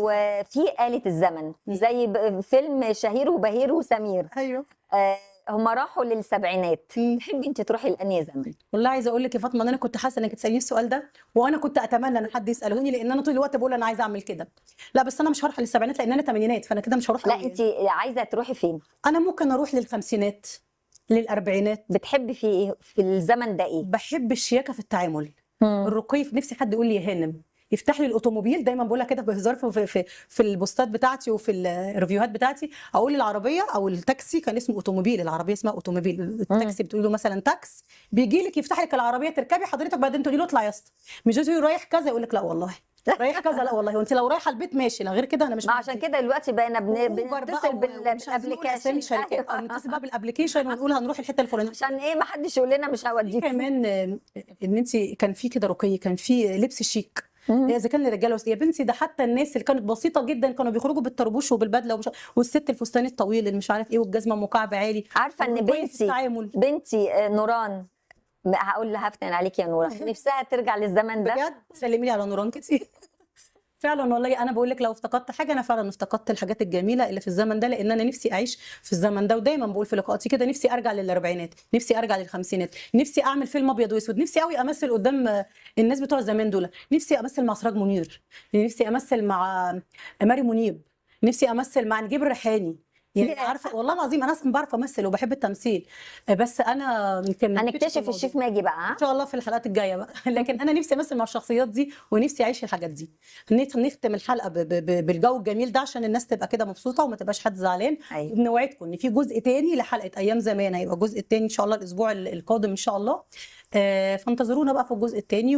وفي آلة الزمن زي فيلم شهير وبهير وسمير. ايوه. هم راحوا للسبعينات، تحبي انت تروحي لأنهي زمن؟ والله عايزه اقول لك يا فاطمه ان انا كنت حاسه انك تساليني السؤال ده، وانا كنت اتمنى ان حد يسالهوني، لان انا طول الوقت بقول انا عايزه اعمل كده. لا بس انا مش هروح للسبعينات لان انا تمانينات، فانا كده مش هروح لا قوي انت يعني. عايزة تروحي فين؟ انا ممكن اروح للخمسينات، للاربعينات. بتحبي في ايه في الزمن ده ايه؟ بحب الشياكه في التعامل، مم. الرقي. في نفسي حد يقول لي يا هانم، يفتح لي الاوتوموبيل. دايما بقولها كده بهزار في البوستات بتاعتي وفي الريفيوهات بتاعتي، اقول العربيه او التاكسي كان اسمه اوتوموبيل، العربيه اسمها اوتوموبيل، التاكسي بتقول له مثلا تاكس، بيجي لك يفتح لك العربيه تركبي حضرتك، بعدين تقولي له اطلع يا اسطى، مش تقولي رايح كذا يقول لك لا والله رايح كذا، لا والله وانت لو رايحه البيت ماشي، لا غير كده انا مش ما عشان كده دلوقتي بقينا بنتصل مش عايزين نقول اسامي شركات، نتصل بقى بالابلكيشن ونقول هنروح الحته الفلانيه. عشان ايه ما حدش يقول لنا مش هوديك. كمان ان انت كان في كده رقي، كان في لبس شيك، اذا كان للرجاله يا بنتي، ده حتى الناس اللي كانت بسيطه جدا كانوا بيخرجوا بالطربوش وبالبدله والست الفستان الطويل اللي مش عارف ايه والجزمه ام كعب عالي. عارفه ان بنتي نوران، هقول لها هفتن عليك يا نوران، نفسها ترجع للزمن ده بجد. سلمي لي على نوران كتير. فعلا والله انا بقول لك لو افتقدت حاجه، انا فعلا افتقدت الحاجات الجميله اللي في الزمن ده، لان انا نفسي اعيش في الزمن ده. ودايما بقول في لقاءاتي كده نفسي ارجع للاربعينات، نفسي ارجع للخمسينات، نفسي اعمل فيلم ابيض واسود، نفسي قوي امثل قدام الناس بتوع زمان دول، نفسي امثل مع سراج منير، نفسي امثل مع ماري منيب، نفسي امثل مع نجيب الريحاني. يعني عارفه والله العظيم انا اصلا بعرف امثل وبحب التمثيل، بس انا يمكن هنكتشف الشيف ماجي بقى ان شاء الله في الحلقات الجايه بقى. لكن انا نفسي امثل مع الشخصيات دي ونفسي اعيش الحاجات دي. نختم الحلقه بالجو الجميل ده عشان الناس تبقى كده مبسوطه وما تبقاش حد زعلان. أيوة. وبنوعدكم ان في جزء تاني لحلقه ايام زمان، هيبقى الجزء التاني ان شاء الله الاسبوع القادم ان شاء الله. فانتظرونا بقى في الجزء التاني.